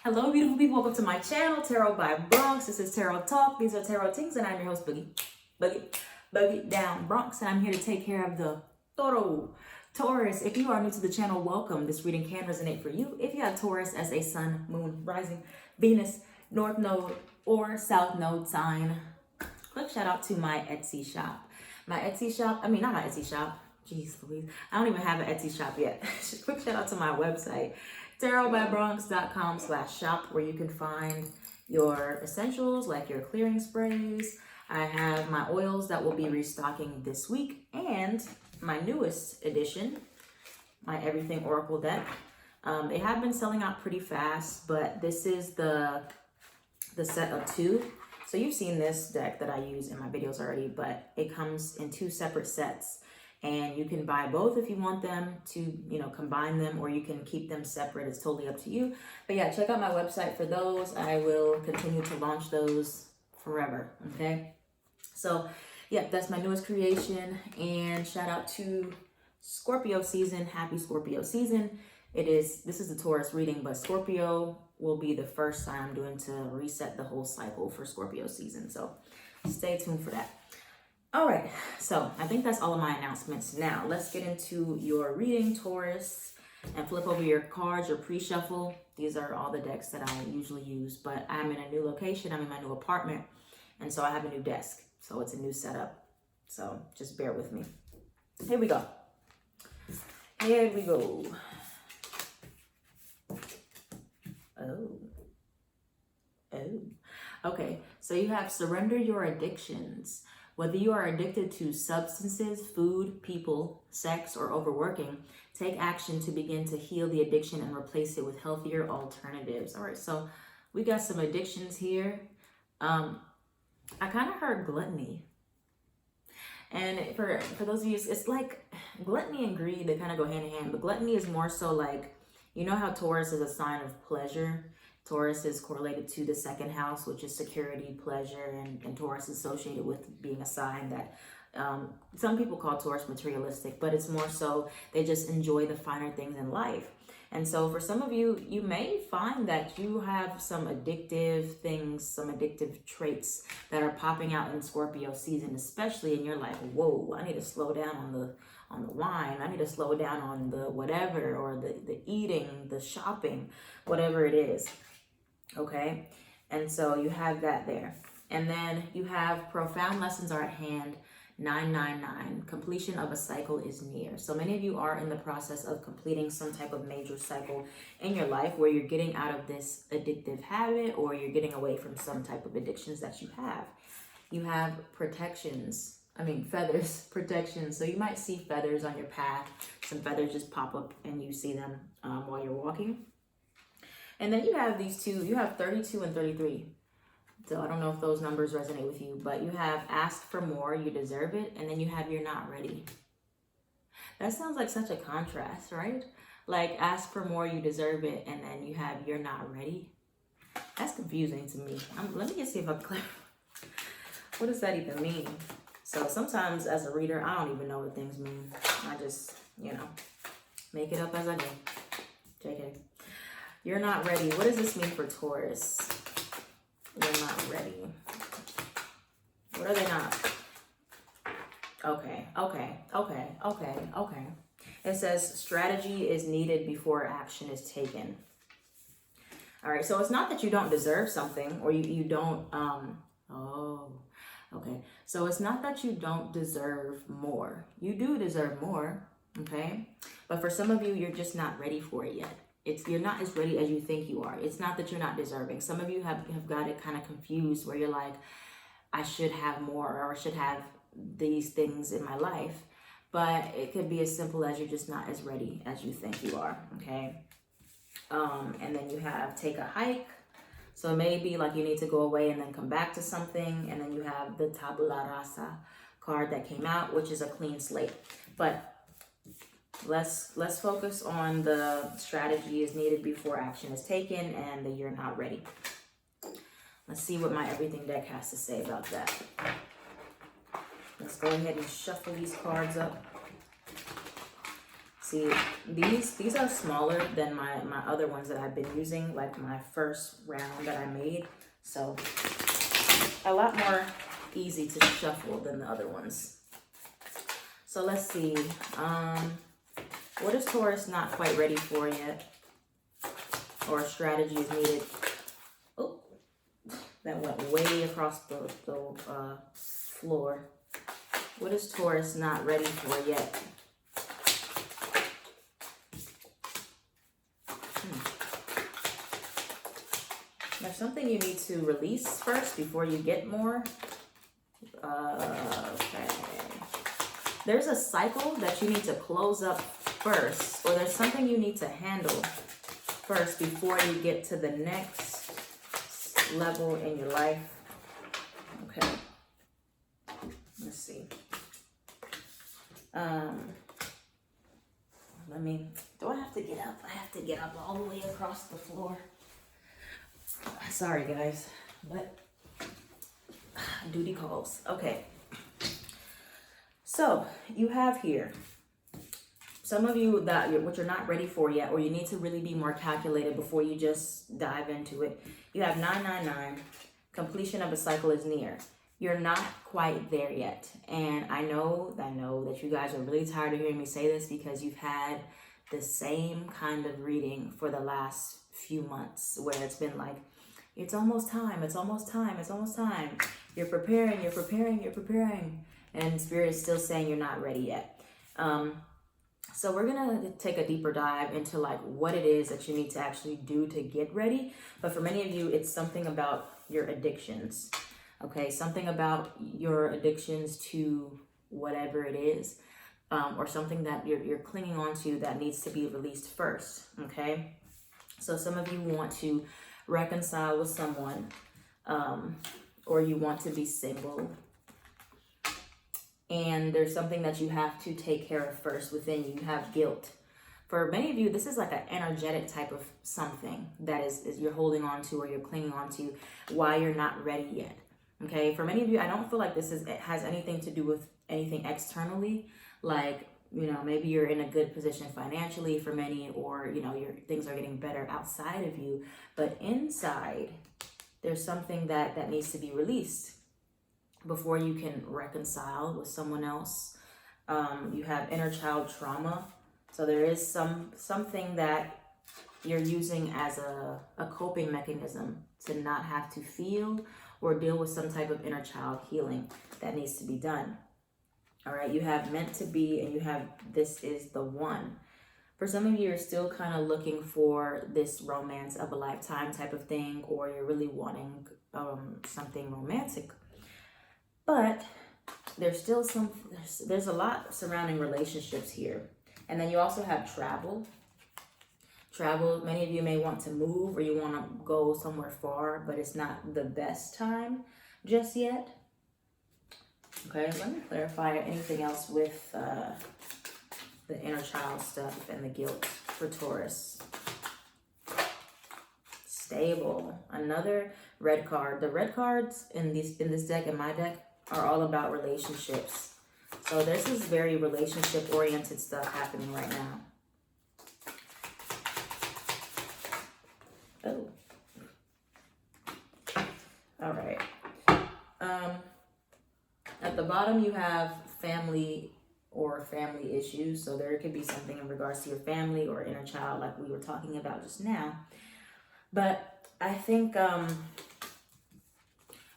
Hello, beautiful people. Welcome to my channel, Tarot by Bronx. This is Tarot Talk. These are Tarot Things, and I'm your host, Boogie Down Bronx, and I'm here to take care of the Taurus. If you are new to the channel, welcome. This reading can resonate for you if you have Taurus as a sun, moon, rising, Venus, North Node, or South Node sign. Quick shout out to my Etsy shop. Not my Etsy shop. Jeez Louise. I don't even have an Etsy shop yet. Quick shout out to my website, tarotbybronx.com/shop, where you can find your essentials like your clearing sprays. I have my oils that will be restocking this week, and my newest edition, my Everything Oracle deck. They have been selling out pretty fast, but this is the set of two. So you've seen this deck that I use in my videos already, but it comes in two separate sets. And you can buy both if you want them to, combine them, or you can keep them separate. It's totally up to you. But yeah, check out my website for those. I will continue to launch those forever, okay? So, yeah, that's my newest creation. And shout out to Scorpio season. Happy Scorpio season. This is a Taurus reading, but Scorpio will be the first sign I'm doing to reset the whole cycle for Scorpio season. So stay tuned for that. All right, so I think that's all of my announcements. Now, let's get into your reading, Taurus, and flip over your cards, your pre-shuffle. These are all the decks that I usually use, but I'm in a new location. I'm in my new apartment, and so I have a new desk. So it's a new setup. So just bear with me. Here we go. Here we go. Oh. Okay, so you have surrender your addictions. Whether you are addicted to substances, food, people, sex, or overworking, take action to begin to heal the addiction and replace it with healthier alternatives. All right, so we got some addictions here. I kind of heard gluttony. And for those of you, it's like gluttony and greed, they kind of go hand in hand. But gluttony is more so like, you know how Taurus is a sign of pleasure? Taurus is correlated to the second house, which is security, pleasure, and Taurus is associated with being a sign that some people call Taurus materialistic, but it's more so they just enjoy the finer things in life. And so for some of you, you may find that you have some addictive things, some addictive traits that are popping out in Scorpio season, especially in your life. Whoa, I need to slow down on the wine. I need to slow down on the whatever, or the eating, the shopping, whatever it is. Okay, and so you have that there. And then you have profound lessons are at hand, 999. Completion of a cycle is near. So many of you are in the process of completing some type of major cycle in your life where you're getting out of this addictive habit, or you're getting away from some type of addictions that you have. You have feathers, protection. So you might see feathers on your path. Some feathers just pop up and you see them while you're walking. And then you have these two, you have 32 and 33. So I don't know if those numbers resonate with you, but you have asked for more, you deserve it. And then you have you're not ready. That sounds like such a contrast, right? Like ask for more, you deserve it. And then you have you're not ready. That's confusing to me. Let me just see if I clarify. What does that even mean? So sometimes as a reader, I don't even know what things mean. I just, make it up as I go. JK. You're not ready. What does this mean for Taurus? You're not ready. What are they not? Okay. It says strategy is needed before action is taken. All right, so it's not that you don't deserve something, or you don't, okay. So it's not that you don't deserve more. You do deserve more, okay? But for some of you, you're just not ready for it yet. You're not as ready as you think you are. It's not that you're not deserving. Some of you have got it kind of confused where you're like, I should have more, or I should have these things in my life. But it could be as simple as you're just not as ready as you think you are, okay? And then you have take a hike. So it may be like you need to go away and then come back to something. And then you have the tabula rasa card that came out, which is a clean slate. But let's focus on the strategy is needed before action is taken, and the you're not ready. Let's see what my everything deck has to say about that. Let's go ahead and shuffle these cards up. See, these are smaller than my other ones that I've been using, like my first round that I made. So a lot more easy to shuffle than the other ones. So let's see. What is Taurus not quite ready for yet? Or strategy is needed? Oh, that went way across the floor. What is Taurus not ready for yet? There's something you need to release first before you get more. Okay. There's a cycle that you need to close up first, or there's something you need to handle first before you get to the next level in your life. Okay. Let's see. Do I have to get up? I have to get up all the way across the floor. Sorry guys, but duty calls. Okay. So you have here some of you what you're not ready for yet, or you need to really be more calculated before you just dive into it. You have 999. Completion of a cycle is near. You're not quite there yet. And I know that you guys are really tired of hearing me say this, because you've had the same kind of reading for the last few months where it's been like, it's almost time, it's almost time, it's almost time. You're preparing, you're preparing, you're preparing. And Spirit is still saying you're not ready yet. So we're going to take a deeper dive into like what it is that you need to actually do to get ready. But for many of you, it's something about your addictions. Okay, something about your addictions to whatever it is, or something that you're clinging on to that needs to be released first. Okay, so some of you want to reconcile with someone, or you want to be single, and there's something that you have to take care of first within you. You have guilt. For many of you, this is like an energetic type of something that is you're holding on to, or you're clinging on to, why you're not ready yet. Okay, for many of you, I don't feel like it has anything to do with anything externally. Like, maybe you're in a good position financially for many, or, your things are getting better outside of you. But inside, there's something that needs to be released before you can reconcile with someone else. You have inner child trauma. So there is something that you're using as a coping mechanism to not have to feel or deal with some type of inner child healing that needs to be done. All right, you have meant to be, and you have this is the one. For some of you, you're still kind of looking for this romance of a lifetime type of thing, or you're really wanting something romantic. But there's still there's a lot surrounding relationships here. And then you also have travel. Travel, many of you may want to move, or you want to go somewhere far, but it's not the best time just yet. Okay, let me clarify anything else with the inner child stuff and the guilt for Taurus. Stable, another red card. The red cards in this deck, in my deck, are all about relationships. So this is very relationship oriented stuff happening right now. Oh. All right. At the bottom, you have family or family issues. So there could be something in regards to your family or inner child, like we were talking about just now. But I think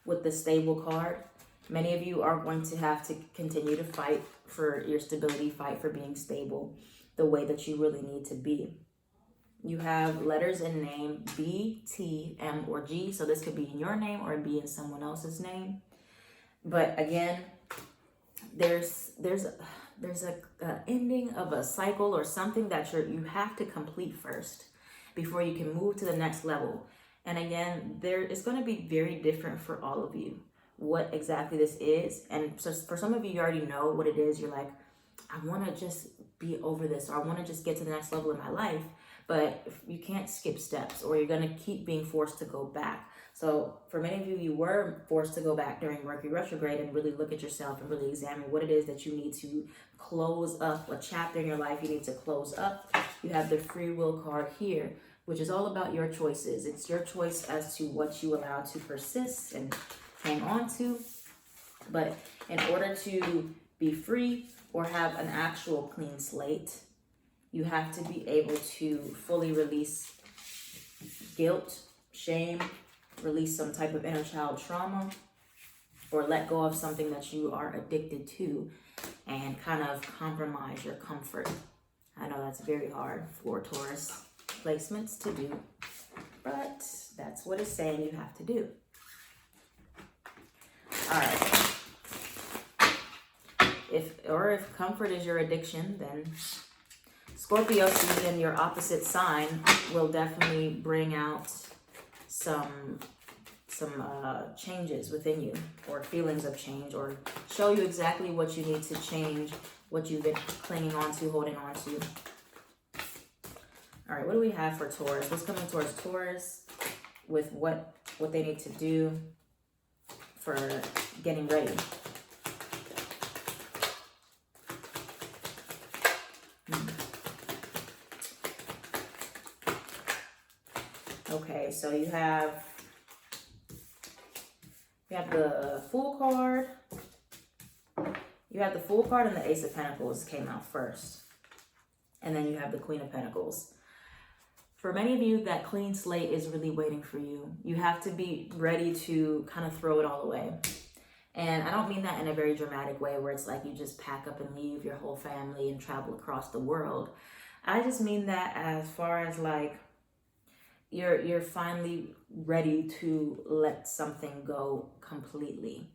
with the stable card, many of you are going to have to continue to fight for your stability, fight for being stable the way that you really need to be. You have letters in name B, T, M, or G. So this could be in your name or be in someone else's name. But again, there's a ending of a cycle or something that you have to complete first before you can move to the next level. And again, it's going to be very different for all of you, what exactly this is. And so for some of you, you already know what it is. You're like, I want to just be over this, or I want to just get to the next level in my life. but you can't skip steps, or you're going to keep being forced to go back. So for many of you, you were forced to go back during Mercury retrograde and really look at yourself and really examine what it is that you need to close up, a chapter in your life you need to close up. You have the free will card here, which is all about your choices. It's your choice as to what you allow to persist and hang on to. But in order to be free or have an actual clean slate, you have to be able to fully release guilt, shame, release some type of inner child trauma, or let go of something that you are addicted to and kind of compromise your comfort. I know that's very hard for Taurus placements to do, but that's what it's saying you have to do. All right. If comfort is your addiction, then Scorpio season, your opposite sign, will definitely bring out some changes within you, or feelings of change, or show you exactly what you need to change, what you've been clinging on to, holding on to. All right, what do we have for Taurus? What's coming towards Taurus with what they need to do for getting ready? Okay, so you have the Fool card. You have the Fool card and the Ace of Pentacles came out first. And then you have the Queen of Pentacles. For many of you, that clean slate is really waiting for you. You have to be ready to kind of throw it all away. And I don't mean that in a very dramatic way where it's like you just pack up and leave your whole family and travel across the world. I just mean that as far as like you're finally ready to let something go completely.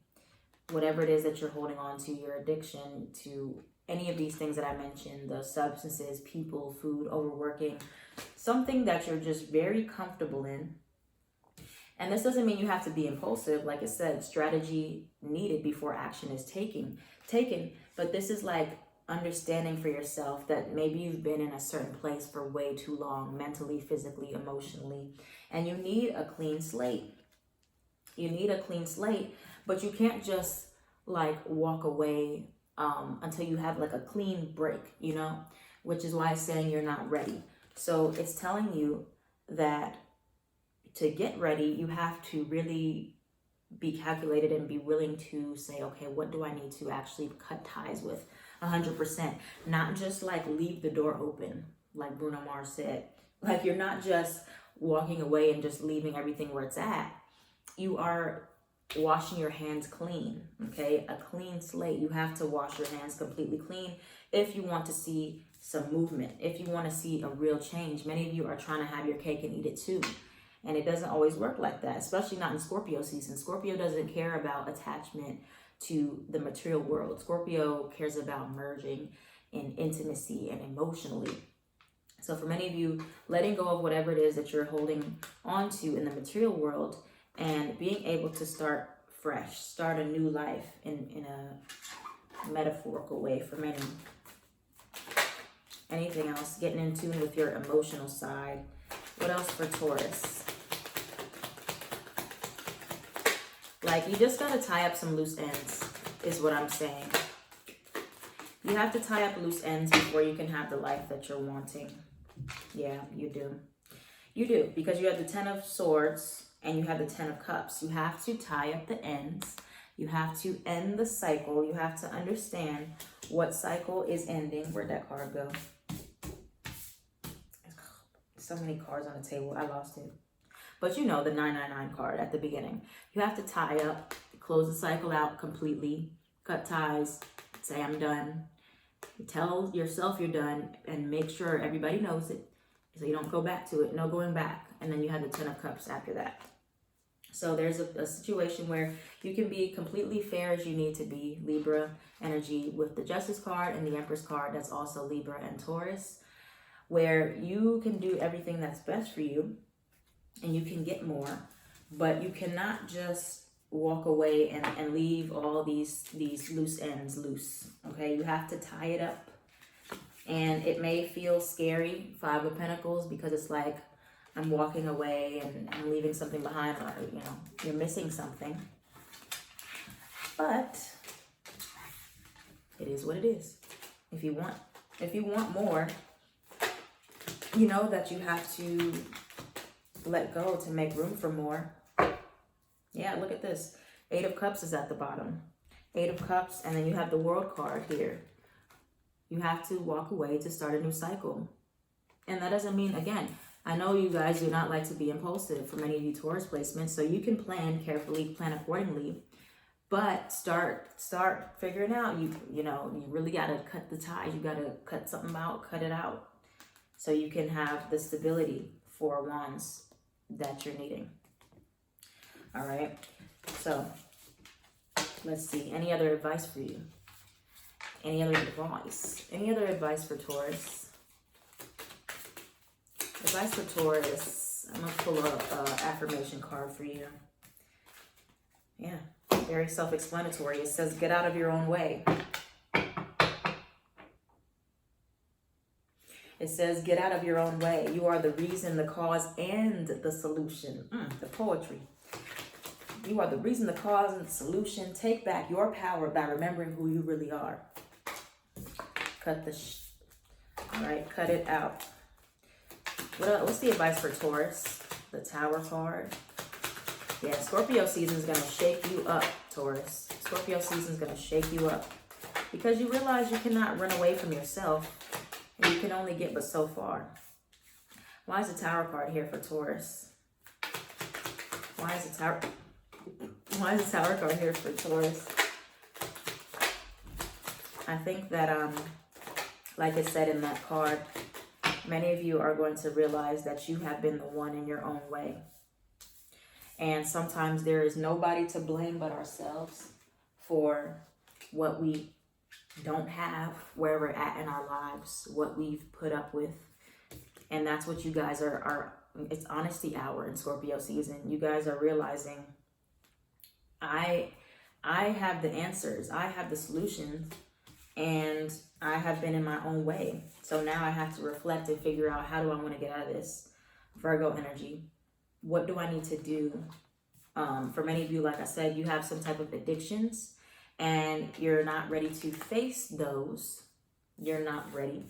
Whatever it is that you're holding on to, your addiction to any of these things that I mentioned, the substances, people, food, overworking, something that you're just very comfortable in. And this doesn't mean you have to be impulsive. Like I said, strategy needed before action is taken. But this is like understanding for yourself that maybe you've been in a certain place for way too long, mentally, physically, emotionally, and you need a clean slate. You need a clean slate, but you can't just like walk away until you have like a clean break, you know, which is why it's saying you're not ready. So it's telling you that to get ready, you have to really be calculated and be willing to say, okay, what do I need to actually cut ties with 100%? Not just like leave the door open, like Bruno Mars said. Like you're not just walking away and just leaving everything where it's at. You are washing your hands clean, okay? A clean slate. You have to wash your hands completely clean if you want to see some movement, if you want to see a real change. Many of you are trying to have your cake and eat it too. And it doesn't always work like that, especially not in Scorpio season. Scorpio doesn't care about attachment to the material world. Scorpio cares about merging in intimacy and emotionally. So for many of you, letting go of whatever it is that you're holding on to in the material world and being able to start fresh, start a new life in a metaphorical way for many. Anything else? Getting in tune with your emotional side. What else for Taurus? Like, you just got to tie up some loose ends, is what I'm saying. You have to tie up loose ends before you can have the life that you're wanting. Yeah, you do. You do, because you have the 10 of Swords and you have the 10 of Cups. You have to tie up the ends. You have to end the cycle. You have to understand what cycle is ending. Where'd that card go? So many cards on the table. I lost it. But you know, the 999 card at the beginning. You have to tie up, close the cycle out completely, cut ties, say I'm done. Tell yourself you're done and make sure everybody knows it so you don't go back to it. No going back. And then you have the 10 of Cups after that. So there's a situation where you can be completely fair as you need to be, Libra energy, with the Justice card and the Empress card. That's also Libra and Taurus, where you can do everything that's best for you and you can get more, but you cannot just walk away and leave all these loose ends loose, okay? You have to tie it up And it may feel scary, Five of Pentacles, because it's like I'm walking away and I'm leaving something behind, or you know, you're missing something. But it is what it is. If you want more, you know that you have to let go to make room for more. Yeah, look at this. Eight of Cups is at the bottom. Eight of Cups, and then you have the World card here. You have to walk away to start a new cycle. And that doesn't mean, again, I know you guys do not like to be impulsive for many of you Taurus placements, so you can plan carefully, plan accordingly. But start figuring out, you know, you really got to cut the ties. You got to cut something out, cut it out, so you can have the stability, Four of Wands, that you're needing. All right, so let's see. Any other advice for you? Any other advice? Any other advice for Taurus? Advice for Taurus. I'm going to pull an affirmation card for you. Yeah, very self-explanatory. It says, get out of your own way. It says, get out of your own way. You are the reason, the cause, and the solution. The poetry. You are the reason, the cause, and the solution. Take back your power by remembering who you really are. Cut the all right, cut it out. What's the advice for Taurus? The Tower card. Yeah, Scorpio season is going to shake you up, Taurus. Scorpio season is going to shake you up. Because you realize you cannot run away from yourself. And you can only get but so far. Why is the Tower card here for Taurus? Why is the Tower card here for Taurus? I think that, like it said in that card, many of you are going to realize that you have been the one in your own way. And sometimes there is nobody to blame but ourselves for what we don't have, where we're at in our lives, what we've put up with. And that's what you guys are it's honesty hour in Scorpio season. You guys are realizing, I have the answers, I have the solutions, and I have been in my own way. So now I have to reflect and figure out, how do I want to get out of this? Virgo energy. What do I need to do? For many of you, like I said, you have some type of addictions and you're not ready to face those. You're not ready.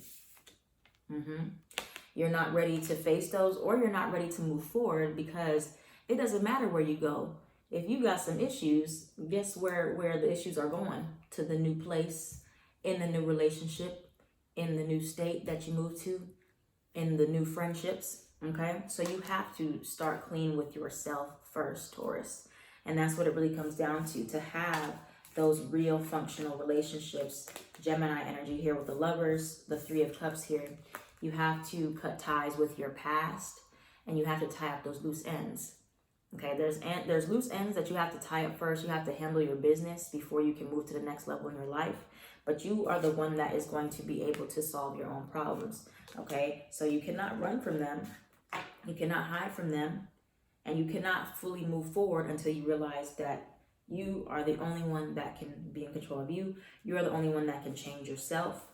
You're not ready to face those, or you're not ready to move forward, because it doesn't matter where you go. If you got some issues, guess where the issues are going? To the new place, in the new relationship, in the new state that you move to, in the new friendships. Okay, so you have to start clean with yourself first, Taurus. And that's what it really comes down to have those real functional relationships. Gemini energy here with the Lovers, the Three of Cups here. You have to cut ties with your past, and you have to tie up those loose ends. Okay, there's loose ends that you have to tie up first. You have to handle your business before you can move to the next level in your life. But you are the one that is going to be able to solve your own problems. Okay, so you cannot run from them. You cannot hide from them, and you cannot fully move forward until you realize that you are the only one that can be in control of you. You are the only one that can change yourself.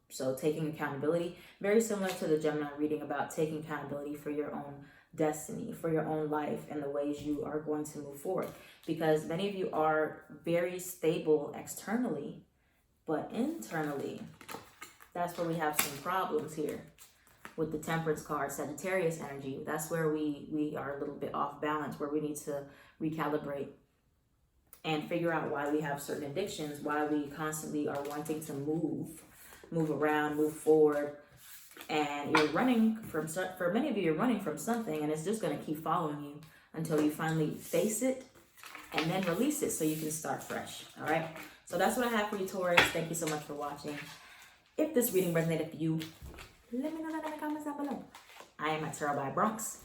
So taking accountability, very similar to the Gemini reading about taking accountability for your own destiny, for your own life, and the ways you are going to move forward. Because many of you are very stable externally, but internally, that's where we have some problems here. With the Temperance card, Sagittarius energy, that's where we are a little bit off balance, where we need to recalibrate and figure out why we have certain addictions, why we constantly are wanting to move around, move forward. And you're running from, for many of you, you're running from something, and it's just going to keep following you until you finally face it and then release it so you can start fresh. All right. So that's what I have for you, Taurus. Thank you so much for watching. If this reading resonated for you, let me know that in the comments down below. I am at Tarot by Bronx.